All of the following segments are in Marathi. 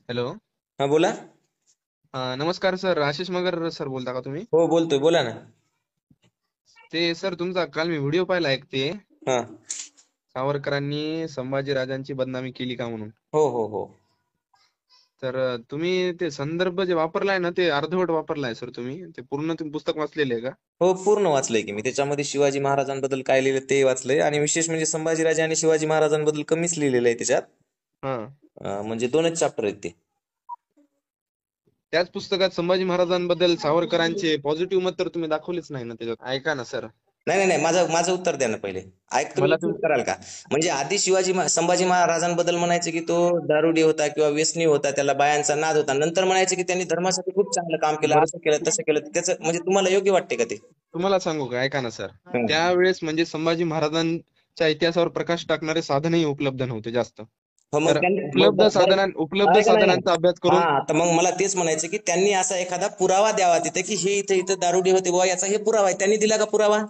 हॅलो. हा बोला. नमस्कार सर, आशिष मगर सर बोलता का तुम्ही? हो बोलतोय, बोला ना. ते सर तुमचा काल मी व्हिडिओ पाहिला एक ते हा. सावरकरांनी संभाजी राजांची बदनामी केली का म्हणून. हो हो हो. तर तुम्ही ते संदर्भ जे वापरलाय ना ते अर्धवट वापरलाय सर. तुम्ही पूर्ण तुम्ही पुस्तक वाचलेले आहे का? हो पूर्ण वाचलंय की मी. त्याच्यामध्ये शिवाजी महाराजांबद्दल काय लिहिलं ते वाचलंय, आणि विशेष म्हणजे संभाजीराजे आणि शिवाजी महाराजांबद्दल कमीच लिहिलेलं आहे त्याच्यात. हा. म्हणजे 2च चॅप्टर आहेत ते. त्याच पुस्तकात संभाजी महाराजांबद्दल सावरकरांचे पॉझिटिव्ह मत तर तुम्ही दाखवलेच नाही ना त्याच्यात. ऐका ना सर. नाही नाही नाही, माझं माझं उत्तर द्या ना पहिले. तुम्ही मला एक्सेप्ट कराल का? म्हणजे आधी संभाजी महाराजांबद्दल म्हणायचे की तो दारुडे होता किंवा व्यसनी होता, त्याला बायांचा नाद होता. नंतर म्हणायचे की त्यांनी धर्मासाठी खूप चांगलं काम केलं, बरं, असं केलं तसं केलं. त्याचं म्हणजे तुम्हाला योग्य वाटते का ते? तुम्हाला सांगू का? ऐका ना सर. हं. त्यावेळेस म्हणजे संभाजी महाराजांच्या इतिहासावर प्रकाश टाकणारे साधनही उपलब्ध नव्हते जास्त. हो मग तर त्यांनी मग बरं. उपलब्ध ऐका नाही. साधनांचा अभ्यास हा, करून तर मग मला तेच म्हणायचं की त्यांनी असा एखादा पुरावा द्यावा तिथे, की हे इथे इथं दारुडे होते बुवा, याचा हे पुरावा आहे. त्यांनी दिला का पुरावा?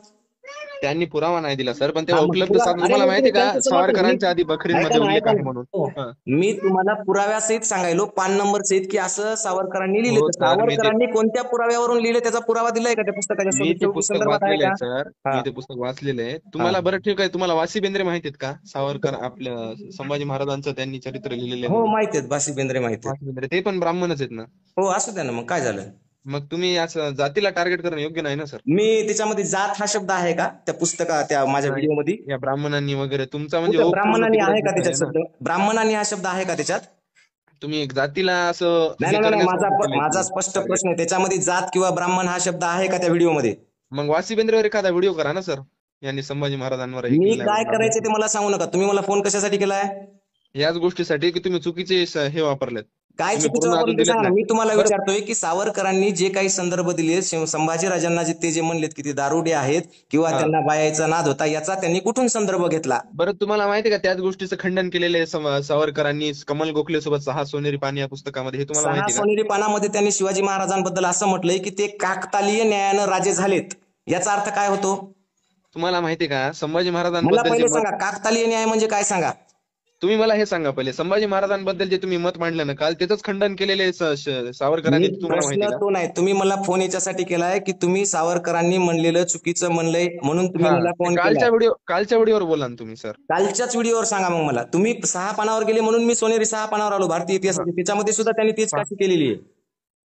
त्यांनी पुरावा नाही दिला सर. पण हा तेव्हा मग उपलब्ध पुरावा, साधन अरे तुम्हाला मग माहिती तुम्ही आहे का? त्यांचं समर्थन मी. सावरकरांच्या आधी ऐका बखरींमध्ये ना उल्लेख ऐका आहे ना. म्हणून. हो. हा. मी तुम्हाला पुराव्यासहित सांगायलो, पान नंबर सहित, की असं सावरकरांनी लिहिले. हो तर सर, सावरकरांनी कोणत्या पुराव्यावरून लिहिले त्याचा पुरावा दिलाय का त्या पुस्तकाच्या मी ते पुस्तक संदर्भात आहे वाचलेलं आहे का? सर. हा मी ते पुस्तक वाचलेलं आहे. हा. तुम्हाला बरं ठीक आहे. तुम्हाला वासी बेंद्रे माहिती आहेत का? सावरकर आपल्या संभाजी महाराजांचं त्यांनी चरित्र लिहिलेलं आहे हो म्हणून. माहिती आहेत, बासी बेंद्रे माहिती आहेत. वासी बेंद्रे ते पण ब्राह्मणच आहेत ना? हो असू द्या ना, मग काय झालं. मग तुम्ही असं जातीला टार्गेट करणं योग्य नाही ना सर. मी त्याच्यामध्ये जात हा शब्द आहे का त्या त्या माझ्या नाही. व्हिडिओमध्ये? या ब्राह्मणांनी वगैरे तुमचा म्हणजे कुठं ओघ पूर्ण ब्राह्मणांनी तिकडेच आहे का दिसत त्याच्यात आहे ना. शब्द? ब्राह्मणांनी हा शब्द आहे का त्याच्यात? तुम्ही एक जातीला असं नाही हे नाही नाही, माझा करण्यासाठी केलंय माझा ते स्पष्ट टार्गेट. प्रश्न आहे, त्याच्यामध्ये जात किंवा ब्राह्मण हा शब्द आहे का त्या व्हिडिओमध्ये? मग वासी बेंद्रेवर एखादा व्हिडिओ करा ना सर. यांनी संभाजी महाराजांवर हे मी केलेला आहे काय म्हणून करायचे अभ्यास. ते मला सांगू नका. तुम्ही मला फोन कशासाठी केलाय? याच गोष्टीसाठी की तुम्ही चुकीचे हे वापरलेत. काय तुम्ही चुकीचं पूर्ण वापरलं अजून ते दिलेत सांगा ना. नाही. मी तुम्हाला बरं, विचारतोय की सावरकरांनी जे काही संदर्भ दिले संभाजी राजांना, ते जे म्हणलेत की ते दारुडे आहेत किंवा हा. त्यांना बायाचा नाद होता, याचा त्यांनी कुठून संदर्भ घेतला? बरं, तुम्हाला माहिती आहे का त्याच गोष्टीचं खंडन केलेलं आहे सावरकरांनी कमल गोखले सोबत 6 सोनेरी पाणी या पुस्तकामध्ये. हे तुम्हाला सहा माहिती आहे का? सोनेरी पानामध्ये त्यांनी शिवाजी महाराजांबद्दल असं म्हटलंय की ते काकतालीय न्यायानं राजे झालेत. याचा अर्थ काय होतो? तुम्हाला माहिती आहे का संभाजी मला महाराजांबद्दल जे पहिले मत. सांगा, काकतालीय न्याय म्हणजे काय सांगा. तुम्ही मला हे सांगा पहिले, संभाजी महाराजांबद्दल जे तुम्ही मत मांडलं ना काल, त्याच खंडन केलेले मी सावरकरांनी, ते तुम्हाला माहिती प्रश्न आहे का? तो नाही, तुम्ही मला फोन याच्यासाठी केलाय की तुम्ही सावरकरांनी म्हणलेलं चुकीचं म्हणलंय म्हणून तुम्ही हा. मला ते फोन केलाय. कालच्या व्हिडिओवर बोला ना तुम्ही सर. कालच्याच व्हिडिओवर सांगा मग मला. तुम्ही 6 पानावर गेले म्हणून मी सोनेरी 6 पानावर आलो भारतीय हा. इतिहासाची. त्याच्यामध्ये सुद्धा त्यांनी तीच हा. काशी केलेली आहे.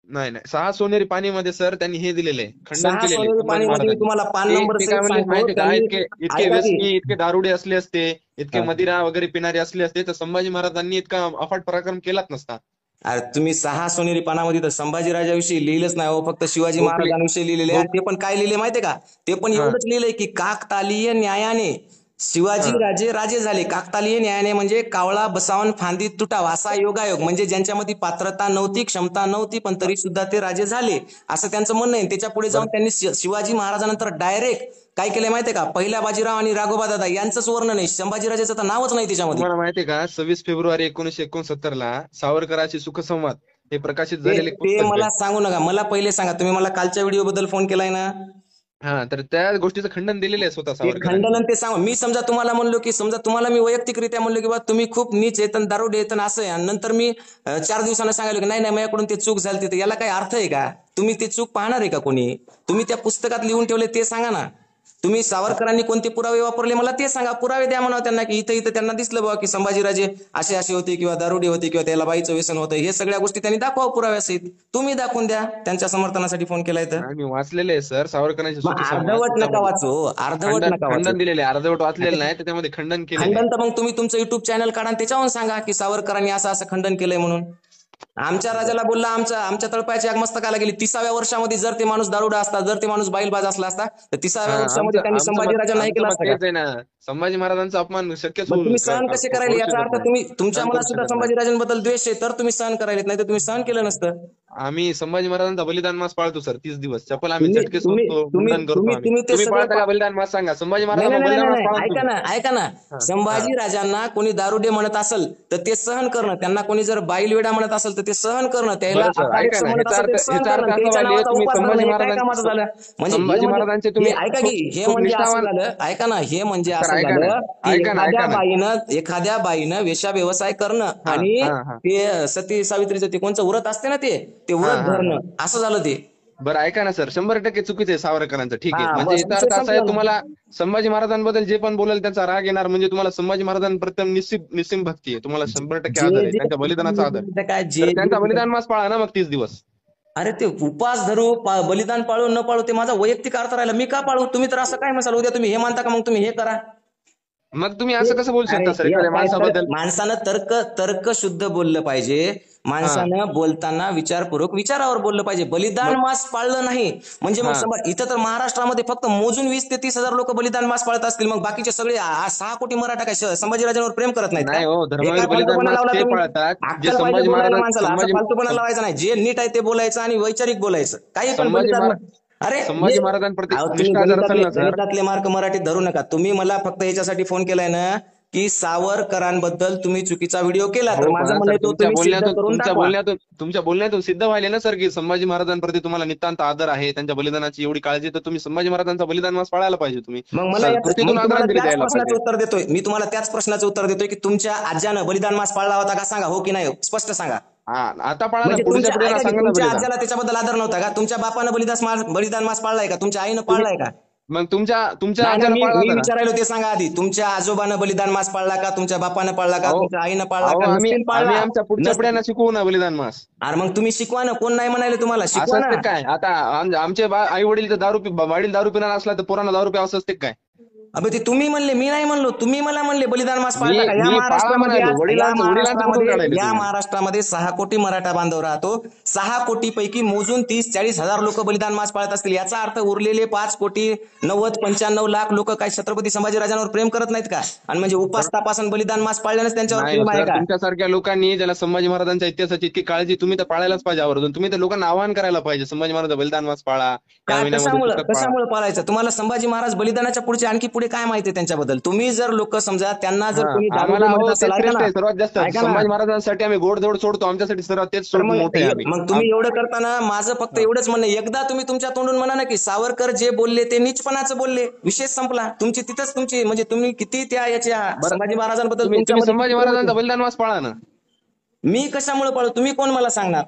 नाही नाही, 6 सोनेरी पाणीमध्ये सर त्यांनी हे दिलेले आहे, खंडन सहा केलेले सोनेरी संभाजी पाणीमध्ये मी महाराजांनी. तुम्हाला पान ते नंबर ते काय सहित म्हणले सांगतो माहितीये का? त्यांनी. इतके ऐका की. व्यसनी, इतके दारुडे असले असते, इतके हा. मदिरा वगैरे पिणारे असले असते तर संभाजी महाराजांनी इतका अफाट पराक्रम केलाच नसता. अरे तुम्ही 6 सोनेरी पानामध्ये तर संभाजीराजाविषयी लिहिलंच नाही हो, फक्त शिवाजी गोखले महाराजांविषयी लिहिलेले आहे. गो आणि ते पण काय लिहिले माहितीये का? ते पण हा. एवढंच लिहिलंय की काकतालीय न्यायाने शिवाजी हा. राजे राजे झाले. काकतालीय न्यायाने म्हणजे कावळा बसावून फांदीत तुटावा, असा योगायोग. म्हणजे ज्यांच्यामध्ये पात्रता नव्हती, क्षमता नव्हती, पण तरी सुद्धा ते राजे झाले, असं त्यांचं म्हणणं आहे. त्याच्या पुढे जाऊन बरं, त्यांनी शिवाजी महाराजांनंतर डायरेक्ट काय केलं माहितीये का? पहिल्या बाजीराव आणि राघोबा दादा यांचंच वर्णन नाही, संभाजीराजाचं तर नावच नाही त्याच्यामध्ये. तुम्हाला माहितीये का 26 फेब्रुवारी 1969 ला सावरकरांचे सुखसंवाद हे प्रकाशित ते झालेले एक ते पुस्तक आहे. मला सांगू नका. मला पहिले सांगा, तुम्ही मला कालच्या व्हिडिओ बद्दल फोन केलाय ना? हा, तर त्या गोष्टीचं खंडन दिलेलं आहे स्वतः ते सावरकरांनी. खंडन आणि ते सांगा. मी समजा तुम्हाला म्हणलो की, समजा तुम्हाला मी वैयक्तिकरित्या म्हणलो की बा तुम्ही खूप नीच येतन, दारुडे येतन, असं आहे, आणि नंतर मी 4 दिवसांना सांगायला की नाही नाही माझ्याकडून ते चूक झाली, तर याला काही अर्थ आहे का? तुम्ही ते चूक पाहणार आहे का कोणी? तुम्ही त्या पुस्तकात लिहून ठेवले ते सांगा ना. तुम्ही सावरकरांनी कोणते पुरावे वापरले मला ते सांगा. पुरावे द्या म्हणावं त्यांना, की इथं इथं त्यांना दिसलं बाबा की संभाजीराजे असे असे होते किंवा दारुडे होते किंवा त्याला बाईचं व्यसन होतं, हे सगळ्या गोष्टी त्यांनी दाखवा पुराव्यासहित. तुम्ही दाखवून द्या. त्यांच्या समर्थनासाठी फोन केलाय तर. नाही, मी वाचलेले आहे सर सावरकरांचे मग सुखसंवाद, अर्धवट नका त्याच्यामध्ये वाचू, अर्धवट खंडन नका वाचू. खंडन दिलेले आहे. अर्धवट वाचलेलं नाही, त्याच्यामध्ये खंडन केलेले आहे. खंडन तर मग तुम्ही तुमचं युट्यूब चॅनल काढा आणि त्याच्यावरून सांगा की सावरकरांनी असं असं खंडन केलंय म्हणून. आमच्या राजाला बोलला, आमच्या तळपायाची आग मस्तकाला गेली. 30व्या वर्षामध्ये जर ते माणूस दारुडा असता, जर ते माणूस बैलबाज असला असता, तर हा, 30व्या वर्षामध्ये त्यांनी संभाजीराजा नाही आमचं केला मत असता का? तेच आहे ना. संभाजी महाराजांचा अपमान शक्यच मग तुम्ही सहन कसे करायले? होऊ याचा शकत अर्थ नाही, तुम्ही, तुमच्या सहन मनात करू सुद्धा शकत नाही. संभाजीराजांबद्दल द्वेष आहे, तर तुम्ही सहन करायलेत, नाही तर तुम्ही सहन केलं नसतं. आम्ही संभाजी महाराजांचा बलिदान मास पाळतो सर 30 दिवस. चप्पल आम्ही तुम्ही चटके तुम्ही सोडतो, तुम्ही मुंडन करतो तुम्ही आम्ही. तुम्ही ते तुम्ही सगळं पाळता का बलिदान मास सांगा? संभाजी नाही महाराजांचा नाही नाही बलिदान नाही मास पाळा नाही. ऐका तुम्ही. ना ऐका ना, हा हा संभाजी राजांना कोणी दारुडे म्हणत असेल तर ते सहन करणं, त्यांना कोणी जर बाईलवेडा म्हणत असेल तर ते सहन करणं, त्याला बरं सर ऐका अकारिक्स ना, म्हणत असेल ते सहन ह्याचा अर्थ करणं, असा त्याच्या व्हायले नावाचा तुम्ही उपास धरणं, संभाजी हे काय महाराजांचे कामाचं झालं? म्हणजे हे संभाजी म्हणजे महाराजांचे हे तुम्ही ऐका खूप की, हे खूप म्हणजे असं निष्ठावान. झालं, ऐका ना, हे म्हणजे सर असं ऐका ना, झालं की ऐका ना, ऐका ना. एखाद्या बाईनं वेश्या व्यवसाय करणं हा आणि हा हा ते सती सावित्रीचं ते कोणचं व्रत असते ना, ते हा व्रत हा हा. धरणं, असं झालं ते. बरं ऐका ना सर, 100% चुकीचं आहे सावरकरांचं. ठीक हा आहे, म्हणजे बस, याचा विषय अर्थ असा आहे संपला ना. तुम्हाला संभाजी महाराजांबद्दल जे पण बोलेल त्याचा राग येणार, म्हणजे तुम्हाला संभाजी महाराजांप्रती निस्सीम भक्ती आहे, तुम्हाला 100% जे आदर आहे, जे त्यांच्या बलिदानाचा आदर. काय तर जे त्यांचा जे बलिदान मास पाळा ना मग 30 दिवस. अरे ते उपास धरू, बलिदान पाळू न पाळू ते माझा वैयक्तिक अर्थ राहिला. मी का पाळू? तुम्ही तर असं काय म्हणाल, उद्या तुम्ही हे मानता का, मग तुम्ही हे करा. मग तुम्ही असं कसं बोलू अरे शकता सर हे एखाद्या काय माणसाबद्दल? माणसानं तर्क शुद्ध बोललं पाहिजे. हा माणसानं बोलताना विचारपूर्वक विचारावर बोललं पाहिजे. बलिदान मग मास पाळलं नाही म्हणजे मग हा इथं तर महाराष्ट्रामध्ये फक्त मोजून 20 ते 30 हजार लोक बलिदान मास पाळत असतील, मग बाकीचे सगळे 6 कोटी मराठा काय संभाजीराजांवर प्रेम करत नाहीत का? नाही हो, हे धर्मवीर काय बलिदान फालतूपणा मास लावला ते तुम्ही? पाळतात जे अक्कल पाहिजे संभाजी बोलायला महाराज माणसाला, असं फालतूपणा सं- लावायचा नाही. जे नीट आहे ते बोलायचं आणि वैचारिक बोलायचं. काही पण संभाजी बलिदान महाराज अरे संभाजी महाराजांप्रती अहो, तुम्ही निष्ठा जर असेल गणितातले ना सर. गणितातले मार्क मराठीत धरू नका. तुम्ही मला फक्त याच्यासाठी फोन केलाय ना की सावरकरांबद्दल तुम्ही चुकीचा व्हिडिओ केला, तर हो माझं पण म्हणणं सर आहे तो तुम्ही सिद्ध करून दाखवा. तुमच्या बोलण्यातून सिद्ध व्हायले ना सर की संभाजी महाराजांप्रती तुम्हाला नितांत आदर आहे, त्यांच्या बलिदानाची एवढी काळजी, तर तुम्ही संभाजी महाराजांचा बलिदान मास पाळायला पाहिजे. तुम्ही कृतीतून मग तुम्हाला आदरांजली त्याच द्यायला प्रश्नाचं पाहिजे. उत्तर देतोय मी, तुम्हाला त्याच प्रश्नाचं उत्तर देतोय की तुमच्या आज्यानं बलिदान मास पाळला होता का? सांगा हो की नाही, स्पष्ट सांगा. हा आता पाळा ना, म्हणजे पुढच्या तुमच्या पिढीला ऐका की सांगा ना तुमच्या बलिदान. आज्याला त्याच्याबद्दल आदर नव्हता का? तुमच्या बापानं बलिदान मास पाळलाय का? तुमच्या आईनं तुम्ही पाळलाय का? मग तुमच्या नाही ना, आज्याला मी पाळला मी होता का? विचारायला ते सांगा आधी. तुमच्या आजोबानं बलिदान मास पाळला का? तुमच्या बापानं पाळला का? अहो तुमच्या आईनं पाळला अहो का? आम्ही नसतील आम्ही पाळला. आमच्या पुढच्या पिढ्यांना शिकवू ना बलिदान मास. अरे मग तुम्ही शिकवा ना, कोण नाही म्हणाले तुम्हाला, शिकवा असं ना. असते काय? आता आमचे आई वडील तर वडील दारू पिणार असला तर पोरांना दारू प्यावं असं असते काय? अबे ते तुम्ही म्हणले, मी नाही म्हणलो. तुम्ही मला म्हणले बलिदान मास मी पाळता का? मी पाळा म्हणालो, वडिलांचं कुठून काढायले या तुम्ही? महाराष्ट्रामध्ये 6 कोटी मराठा बांधव राहतो. 6 कोटी पैकी मोजून 30-40 हजार लोक बलिदान मास पाळत असतील. याचा अर्थ उरलेले 5 कोटी 90-95 लाख लोक काय छत्रपती संभाजीराजांवर प्रेम करत नाहीत का? आणि म्हणजे उपास तापासन बलिदान मास पाळल्यानेच त्यांच्यावर नाही प्रेम आहे सर, का? तुमच्यासारख्या लोकांनी ज्याला संभाजी महाराजांच्या इतिहासाची इतकी काळजी, तुम्ही तर पाळायलाच पाहिजे आवर्जून. तुम्ही तर लोकांना आवाहन करायला पाहिजे, संभाजी महाराज बलिदान मास पाळा, या काय महिन्यामध्ये पुस्तक पाळा. कशामुळे पाळायचं? तुम्हाला संभाजी महाराज बलिदानाच्या पुढचे आणखी पुढे काय माहिती आहे त्यांच्याबद्दल? तुम्ही जर लोक समजा त्यांना जर हा कोणी आम्हाला दारुडे म्हणत हो असेल, तेच ऐका श्रेष्ठ ना आहे सर्वात जास्त. ऐका ना, संभाजी महाराजांसाठी आम्ही गोडधोड सोडतो, आमच्यासाठी सर्वात तेच तर मग मोठे आहे आम्ही. मग तुम्ही एवढं करताना माझं फक्त एवढंच म्हणणं, एकदा तुम्ही तुमच्या तोंडून म्हणा ना की सावरकर जे बोलले ते नीचपणाचं बोलले, विषय संपला. तुमची म्हणजे तुम्ही किती त्या याच्या बरं, संभाजी महाराजांबद्दल तुम्ही तुमच्यामध्ये संभाजी किती प्रेम महाराजांचा होतं? बलिदान मास पाळा ना. मी कशामुळे पाळू? तुम्ही कोण मला सांगणार?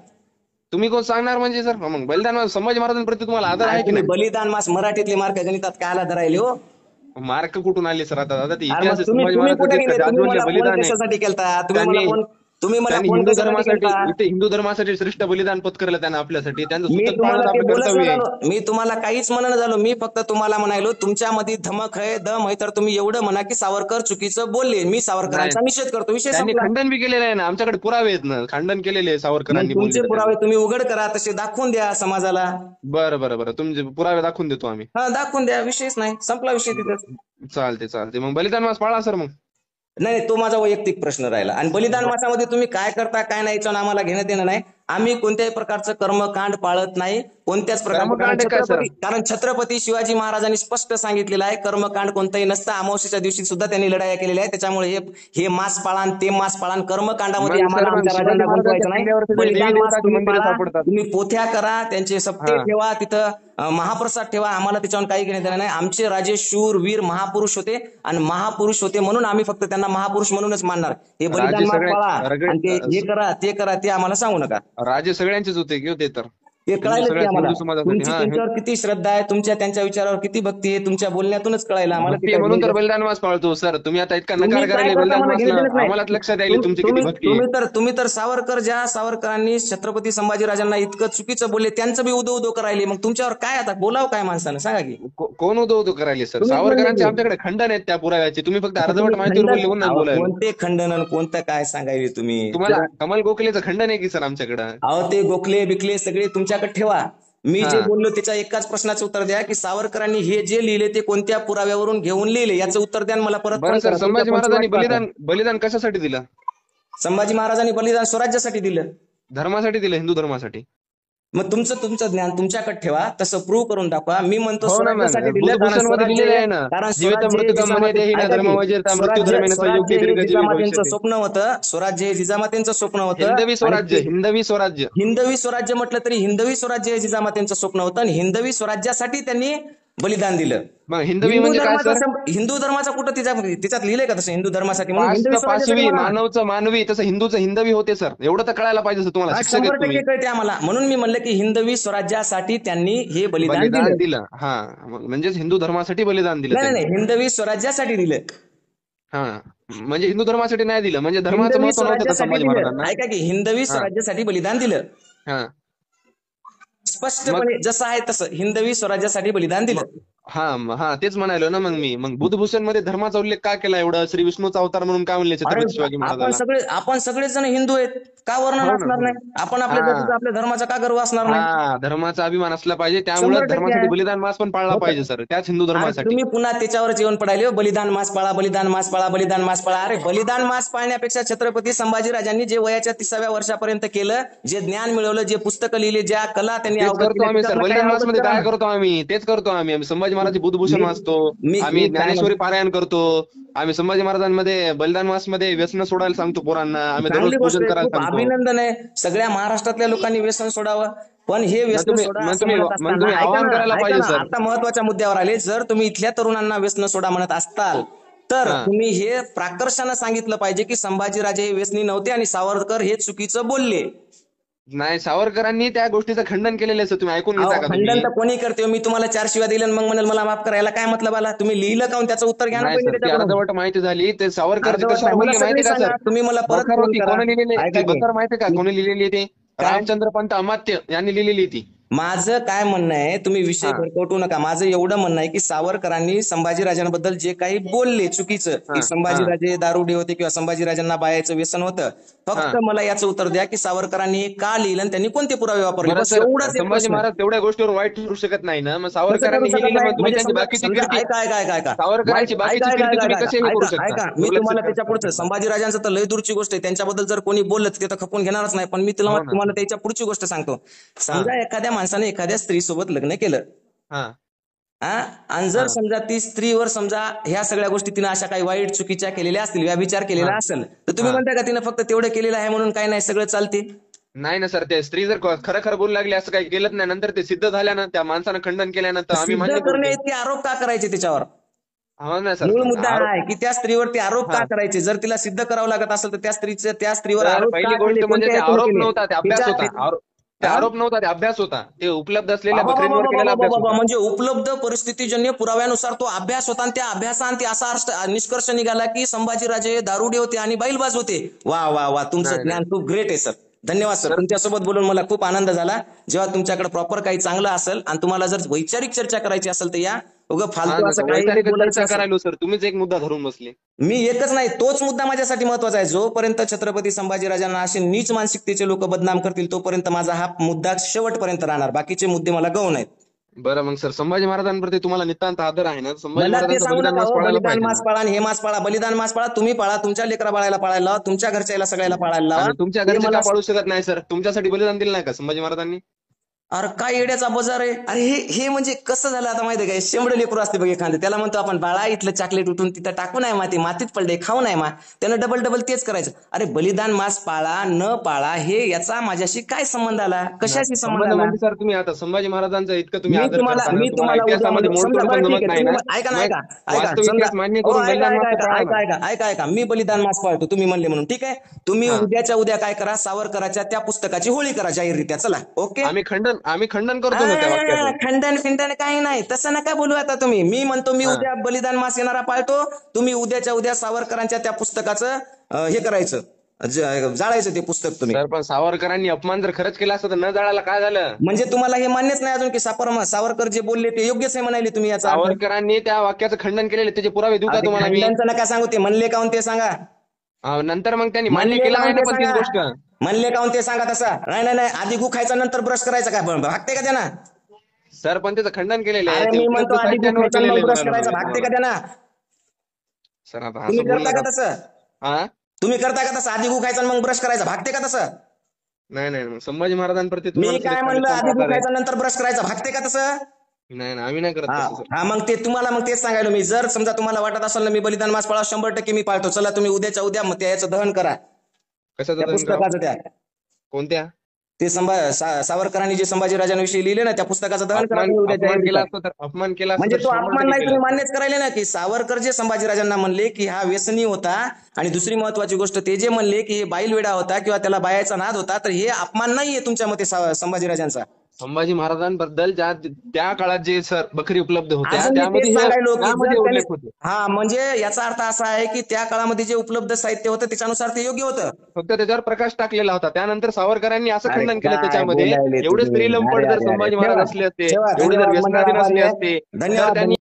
तुम्ही कोण सांगणार म्हणजे सर? मग बलिदान मास संभाजी महाराजांप्रती तुम्हाला आदर आहे की तुम्ही नाही? बलिदान मास मराठीतले मार्क गणितात कायला धरायले हो? मार्क कुठून आले सर? आता ते अरे इतिहास मग आहे, तुम्ही संभाजी तुम्ही महाराजांचं कुठे जे गेले? तुम्ही जाज्वल्य मला फोन बलिदान आहे. कशासाठी केलता? त्यांनी तुम्ही मला त्यांनी फोन हिंदू कशासाठी धर्मासाठी केलता? इथे हिंदू धर्मासाठी श्रेष्ठ बलिदान पत्करलं त्यांना आपल्यासाठी. त्यांचं मी सुतक तुम्हाला पाळणं ते आपलं बोलच नाही कर्तव्य आहे. झालो. मी तुम्हाला काहीच म्हणणं झालो. मी फक्त तुम्हाला म्हणालो तुमच्यामध्ये धमक आहे, दम आहे, तर तुम्ही एवढं म्हणा की सावरकर चुकीचं बोलले. मी नाही, सावरकरांचा निषेध करतो, विषय त्यांनी संपला. खंडन बी केलेलं आहे ना, आमच्याकडे पुरावे आहेत ना, खंडन केलेले आहे मग सावरकरांनी तुमचे बोललेलं पुरावे त्यांनी. तुम्ही उघड करा, तसे दाखवून द्या समाजाला. बरं बरं बरं, तुमचे पुरावे दाखवून देतो आम्ही. हा दाखवून द्या, विषयच नाही, संपला विषय तिथं. चालते मग बलिदान मास पाळा सर. मग नाही, तो माझा वैयक्तिक प्रश्न राहिला. आणि बलिदान मासामध्ये तुम्ही काय करता काय नाही याच्यावर आम्हाला घेणं देणं नाही. आम्ही कोणत्याही प्रकारचं कर्मकांड पाळत नाही, कोणत्याच प्रकारचं. कर्मकांड काय सर? कारण छत्रपती शिवाजी महाराजांनी स्पष्ट सांगितलेलं आहे कर्मकांड कोणतंही नसतं. अमावस्येच्या दिवशी सुद्धा त्यांनी लढाया केलेल्या आहेत. त्याच्यामुळे हे मास पाळान ते मास पाळान कर्मकांडामध्ये मग आम्हाला सर, मग आमच्या शिवाजी राजांना महाराजांच्या गुंतवायचं नाही. किल्ल्यावरती तरी बलिदान देवी मास देवताची तुम्ही मंदिरं पाळा, सापडतात. तुम्ही पोथ्या करा, त्यांचे सप्ते हा. ठेवा तिथं, महाप्रसाद ठेवा, आम्हाला त्याच्यावर काही घेणं देणं नाही. आमचे राजे शूर वीर महापुरुष होते आणि महापुरुष होते म्हणून आम्ही फक्त त्यांना महापुरुष म्हणूनच मानणार. हे बलिदान मास पाळा आणि ते हे करा ते करा ते आम्हाला सांगू नका. राजे सगळ्यांचेच होते की हो ते तर. ते कळायला की आम्हाला हिंदू समाजासाठी. तुमची त्यांच्यावर किती श्रद्धा आहे, त्यांच्या विचारावर किती भक्ती आहे, तुमच्या बोलण्यातूनच कळायला आम्हाला. भक्ती आहे म्हणून तर बलिदान मास पाळतो सर. तुम्ही आता इतका नकार करायला बलिदान मासला, आम्हालाच लक्षात यायला तुमची किती भक्ती आहे. तुम्ही तर सावरकरांनी छत्रपती संभाजीराजांना इतकं चुकीचं बोलले, त्यांचं बी उदो उदो करायले. मग तुमच्यावर काय आता बोलाव काय माणसानं, सांगा की. कोण उदो करायले सर? तुम्हीच सावरकरांचे म्हणले. आमच्याकडे खंडन आहेत त्या पुराव्याचे. तुम्ही फक्त अर्धवट माहितीवर बोलले म्हणून बोलायला. कोणते खंडन आणि कोणतं काय सांगायले तुम्ही? तुम्हाला कमल गोखलेचं खंडन आहे की सर आमच्याकडे? अहो ते गोखले बिकले सगळे तुमच्याकडे ठेवा. मी जे हा. बोललो त्याच्या एकाच प्रश्नाचं उत्तर द्या की सावरकरांनी हे जे लिहिले ते कोणत्या पुराव्यावरून घेऊन लिहिले, याचं उत्तर द्या मला. परत बरं फोन सर, करा. संभाजी तुमच्या महाराजांनी फोनची वाट पाहतो. बलिदान कशासाठी दिलं? संभाजी महाराजांनी बलिदान स्वराज्यासाठी दिलं. धर्मासाठी दिलं, हिंदू धर्मासाठी. मग तुमचं ज्ञान तुमच्याकडे ठेवा, तसं प्रूव्ह करून दाखवा. मी म्हणतो हो ना मग, स्वराज्यासाठी दिलं, कारण बुधभूषण मध्ये दिलेलं आहे ना, जीवित स्वराज्य हे मृत्युकम मने देही ना ऐका धर्म की, वजीरता मृत्यू धर्मेण संयुक्ते स्वराज्य हे दीर्घजीवी जिजामातेंचं भविष्यति. स्वप्न होतं. स्वराज्य हे जिजामातेंचं स्वप्न होतं. हिंदवी आणि स्वराज्य, हिंदवी स्वराज्य. हिंदवी स्वराज्य म्हटलं तरी हिंदवी स्वराज्य हे जिजामातेंचं स्वप्न होतं, आणि हिंदवी स्वराज्यासाठी त्यांनी बलिदान दिलं. मग हिंदवी म्हणजे काय सर? हिंदू धर्माचा कुठं तिच्यात लिहिलंय का तसं हिंदू धर्मासाठी म्हणून हिंदवी पाचचं स्वराज्यासाठी पाचवी, म्हणा. मानवचं मानवी, तसं हिंदूचं हिंदवी होते सर. एवढं तर कळायला पाहिजे सर तुम्हाला, शिक्षक आहेत 100% तुम्ही. कळते आम्हाला. म्हणून मी म्हणलं की हिंदवी स्वराज्यासाठी त्यांनी हे बलिदान बलिदान दिलं. दिलं, हा, म्हणजेच हिंदू धर्मासाठी बलिदान दिलं नाही त्यांनी. नाही, हिंदवी स्वराज्यासाठी दिलं. हा, म्हणजे हिंदू धर्मासाठी नाही दिलं, म्हणजे धर्माचं हिंदवी महत्व नव्हतं का स्वराज्यासाठी संभाजी दिलं. महाराजांना? ऐका की, हिंदवी हा स्वराज्यासाठी बलिदान दिलं. हा. मग स्पष्टपणे जसं आहे तसं हिंदवी स्वराज्यासाठी बलिदान दिलं. हा तेच म्हणालो ना मग मी. मग बुधभूषण मध्ये धर्माचा उल्लेख का केला एवढा? श्री विष्णूचा अवतार म्हणून का म्हणले अरे, छत्रपती शिवाजी महाराजाला? आपण सगळेच जण हिंदू आहेत, का वर्णन हो ना, असणार हो ना. नाही? आपण आपल्या जातीचा, हा आपल्या धर्माचा का गर्व असणार नाही? हा, धर्माचा अभिमान असला पाहिजे, त्यामुळे 100% धर्मासाठी आहे. बलिदान मास पण पाळला हो का? पाहिजे सर, त्याच हिंदू आणि धर्मासाठी. तुम्ही पुन्हा त्याच्यावरच येऊन पडायले, हो, बलिदान मास पाळा, बलिदान मास पाळा, बलिदान मास पाळा. अरे, बलिदान मास पाळण्यापेक्षा छत्रपती संभाजीराजांनी जे वयाच्या 30व्या वर्षापर्यंत केलं, जे ज्ञान मिळवलं, जे पुस्तकं लिहिली, ज्या कला त्यांनी तेच अवगत करतो केल्या, आम्ही सर. त्याच्यातलं काही बलिदान मास अवगत मध्ये करा काय ना. करतो आम्ही? तेच करतो आम्ही संभाजी महाराजांचे बुधभूषण मी वाचतो, मी आम्ही मी काय ज्ञानेश्वरी पारायण करतो, आम्ही संभाजी महाराजांमध्ये बलिदान मास मध्ये व्यसन सोडायला सांगतो पोरांना, आम्ही दररोज चांगली गोष्ट पूजन आहे, करायला खूप सांगतो. अभिनंदन आहे. सगळ्या महाराष्ट्रातल्या लोकांनी व्यसन सोडावं, पण हे मग व्यसन तुम्ही सोडा मग असं तुम्ही म्हणत मग असताना, तुम्ही आवाहन करायला ऐका पाहिजे ना, सर. आता महत्वाच्या मुद्द्यावर आले. जर तुम्ही इथल्या तरुणांना व्यसन सोडा म्हणत असताल, तर हा तुम्ही हे प्राकर्षानं सांगितलं पाहिजे की संभाजीराजे हे व्यसनी नव्हते आणि सावरकर हे चुकीचं बोलले. नाही, सावरकरांनी त्या गोष्टीचं खंडन केलेलं आहे सर. तुम्ही ऐकून अहो, घेता का खंडन तुम्ही? तर कोणी करते. मी तुम्हाला 4 शिव्या दिल्या आणि मग म्हणाल मला माफ करायला काय मतलब आला? तुम्ही लिहिलं का? त्याचं उत्तर घ्या ना नाही पहिले सर, ती त्याच्याकडून. अर्धवट माहिती झाली. ते सावरकर अर्धवट कशावर नाही, मला बोलले सगळी माहितीये का सांगा. सर? तुम्ही मला परत बखर फोन होती, करा. कोणी लिहिलेली ऐका ती की, बखर माहितीये का? कोणी लिहिलेली ती? काय रामचंद्र पंत अमात्य यांनी लिहिलेली ती. माझं काय म्हणणं आहे, तुम्ही विषय हा भरकटू नका. माझं एवढं म्हणणं आहे की सावरकरांनी संभाजीराजांबद्दल जे काही बोलले चुकीचं, हा की हा संभाजीराजे दारुडे होते किंवा संभाजीराजांना बायाचं व्यसन होतं, हा. फक्त मला याचं उत्तर द्या की सावरकरांनी हे का लिहिलं आणि त्यांनी कोणते पुरावे वापरले? बरं बस सर, एवढाच एक संभाजी प्रश्न. महाराज तेवढ्या गोष्टीवर वाईट ठरू शकत नाही ना? मग कसं करू सावरकरांनी हे शकत लिहिलं, नाही? मग तुम्ही म्हणजे त्यांची समजा बाकीची समजा कीर्ती, ऐका सावरकरांची बाकीची कीर्ती तुम्ही कशी हे करू शकता? ऐका, मी दुर्लक्षित तुम्हाला करू त्याच्या पुढचं, शकता? संभाजीराजांचं तर लय दूरची गोष्ट आहे, त्यांच्याबद्दल जर कोणी बोललं ते तर खपून घेणारच नाही. पण मी हो ना. तुम्हाला त्याच्या पुढची गोष्ट सांगतो. हा समजा एखाद्या माणसाने एखाद्या स्त्रीसोबत लग्न केलं, हा हा, आणि जर हा समजा ती स्त्रीवर समजा ह्या सगळ्या गोष्टी तिने अशा काही वाईट चुकीच्या केलेल्या असतील, व्यभिचार केलेला हा असेल, तर तुम्ही हा. म्हणताय का तिने फक्त तेवढं केलेलं आहे म्हणून काय नाही सगळं चालते? नाही ना सर, ते स्त्री जर खरं खरं बोलू लागली, असं काही केलं नाही, नंतर ते सिद्ध झाल्यानं, त्या माणसानं खंडन केल्यानंतर आम्ही सिद्ध मान्य करू करणे ते. इतके आरोप का करायचे त्याच्यावर? हो ना सर, मूळ मुद्दा हा आरोप. आहे की त्या स्त्रीवरती आरोप का हा करायचे? जर तिला सिद्ध करावं लागत असेल तर त्या स्त्रीवर तर आरोप का पहिली केले? गोष्ट म्हणजे कोणत्या ते हेतूने आरोप केले? नव्हता, ते अभ्यास होता. ते हा? आरोप नव्हता, ते अभ्यास होता. ते उपलब्ध असलेल्या बकरींवर केलेला अभ्यास बाबा, होता. म्हणजे उपलब्ध परिस्थितीजन्य पुराव्यानुसार तो अभ्यास होता, आणि त्या अभ्यासाने असा निष्कर्ष निघाला की संभाजीराजे दारुडे होते आणि बैलबाज होते. वा वा वा, तुमचं नाही नाही ज्ञान खूप ग्रेट आहे सर. धन्यवाद सर. सर. तुमच्यासोबत बोलून मला खूप आनंद झाला. जेव्हा तुमच्याकडे प्रॉपर काही चांगलं असेल आणि तुम्हाला जर वैचारिक चर्चा करायची असेल तर या, उगं हा फालतू ना, असं तर काही वैचारिक बोलायचं चर्चा असेल. करायलो सर, तुम्हीच एक मुद्दा धरून बसले. मी एकच नाही, तोच मुद्दा माझ्यासाठी महत्वाचा आहे. जोपर्यंत छत्रपती संभाजीराजांना असे नीच मानसिकतेचे लोक बदनाम करतील, तोपर्यंत माझा हा मुद्दा शेवटपर्यंत राहणार. बाकीचे मुद्दे मला गौण आहेत. बरं मग सर, संभाजी महाराजांप्रती तुम्हाला नितांत आदर आहे ना? संभाजी मला ते महाराजांचा सांगू बलिदान नका मास हो, पाळायला बलिदान पाहिजे मास ना? पाळा आणि हे मास पाळा. बलिदान मास पाळा, तुम्ही पाळा, तुमच्या लेकरा बाळाला पाळायला लावा, तुमच्या घरच्याला सगळ्याला पाळायला लावा. आणि तुमच्या हे घरचे मला का पाळू शकत नाही सर? तुमच्यासाठी बलिदान दिलं नाही का संभाजी महाराजांनी? अरे काय येड्याचा बाजार आहे. अरे हे म्हणजे कसं झालं आता माहिती आहे का? शेंबडे लेकरू असते बघ एखादं, त्याला म्हणतो आपण बाळा इथलं चॉकलेट उठून तिथं टाकू नये, मातीत पडले खाऊ नये मा, त्यानं डबल तेच करायचं. अरे बलिदान मास पाळा न पाळा हे याचा माझ्याशी काय संबंध आला? कशाशी संबंध संबंध आला? म्हणजे सर, तुम्ही आता संभाजी महाराजांचा इतकं तुम्ही मी आदर तुम्हाला करता ना, मी तुम्हाला तुम्हाला उद्या इतिहासामध्ये म्हणजे समजा, मोडतोड बरं पण ठीक जमत आहे, नाही ना, ऐका ना, मग ऐका वास्तव समजा, इतिहास मान्य हो करून ऐका बलिदान ऐका मास ऐका पाळा ना. ऐका मी बलिदान मास पाळतो तुम्ही म्हणले म्हणून, ठीक आहे. तुम्ही हा, उद्याच्या उद्या काय करा, सावरकराच्या त्या पुस्तकाची होळी करा जाहीररित्या. चला, ओके. आम्ही खंडन करतो ना त्या वाक्याचं. खंडन फिंडन काही नाही, तसं नका बोलू आता तुम्ही. मी म्हणतो मी हा, उद्या बलिदान मास येणारा पाळतो, तुम्ही उद्याच्या उद्या सावरकरांच्या त्या पुस्तकाचं हे करायचं, जाळायचं ते पुस्तक तुम्ही. सर पण सावरकरांनी अपमान जर खरंच केला असता तर न जाळायला काय झालं? म्हणजे तुम्हाला हे मान्यच नाही अजून की सावरकर जे बोलले ते योग्यच आहे म्हणाले तुम्ही, याचा अर्थ? सावरकरांनी त्या वाक्याचं खंडन केलेले, त्याचे पुरावे देऊ का तुम्हाला मी? खंडनचं नका सांगू, ते म्हणले काऊन ते सांगा. नंतर मग त्यांनी मान्य म्हणले केलं काऊन आहे ना ते पण तीच सांगा. गोष्ट. म्हणले काऊन ते सांगा तसं. नाही, आधी गु खायचा नंतर ब्रश करायचा काय? भागते का त्यांना? सर पण त्याचं खंडन केलेलं आहे, अरे ते मी उपलब्ध म्हणतो आधी गु साहित्यांवर खायचा केलेलं मग आहे ब्रश म्हणालो करायचा, मी भागते का तुम्हाला. त्यांना? सर आता तुम्ही असं बोललं करता का? का तसं? हा, तुम्ही करता का तसं? आधी गु खायचा मग ब्रश करायचा, भागते का तसं? नाही नाही मग संभाजी महाराजांप्रती मी तुम्हाला काय सुद्धा म्हणलं, नितांत आधी आदर आहे. दुखायचा नंतर ब्रश करायचा, भागते का तसं? नाही नाही आम्ही नाही करत हा तसं सर. हा, मग ते तुम्हाला मग तेच सांगायलो मी. जर समजा तुम्हाला वाटत असेल ना मी बलिदान मास पाळा, 100% मी पाळतो, चला तुम्ही उद्याच्या उद्या मग त्याचं दहन करा, कशाचं त्या दहन करावं? पुस्तकाचं, त्या कोणत्या? ते सावरकरांनी जे संभाजीराजांविषयी लिहिले ना, त्या पुस्तकाचं दहन करा अपमान तुम्ही उद्याच्या अपमान केला एवढीचा. असता तर अपमान केला असता म्हणजे तर तो 100% अपमान नाही, केला तुम्ही असता. मान्यच करायले ना की सावरकर जे संभाजीराजांना म्हणले की हा व्यसनी होता, आणि दुसरी महत्वाची गोष्ट ते जे म्हणले की हे बाईलवेडा होता किंवा त्याला बायाचा नाद होता, तर हे अपमान नाहीये तुमच्या मते संभाजीराजांचा. संभाजी महाराजांबद्दल त्या काळात जे सर बकरी उपलब्ध होत्या अजून मी त्यामध्ये तेच सांगायलो की त्यामध्ये जर त्याने, उल्लेख होते. हा म्हणजे याचा अर्थ असा आहे की त्या काळामध्ये जे उपलब्ध साहित्य होतं त्याच्यानुसार ते योग्य होतं. फक्त त्याच्यावर प्रकाश टाकलेला होता. त्यानंतर सावरकरांनी असं अरे खंडन केलं काय त्याच्यामध्ये, बोलायले एवढे तुम्ही, स्त्री अरे लंपट जर अरे अरे, संभाजी महाराज ठेवा असले असते, ठेवा, एवढे जर धन्यवाद मंडळ, व्यसनाधीन आभारी असले आहे, असते तर धन्यवाद. त्यांनी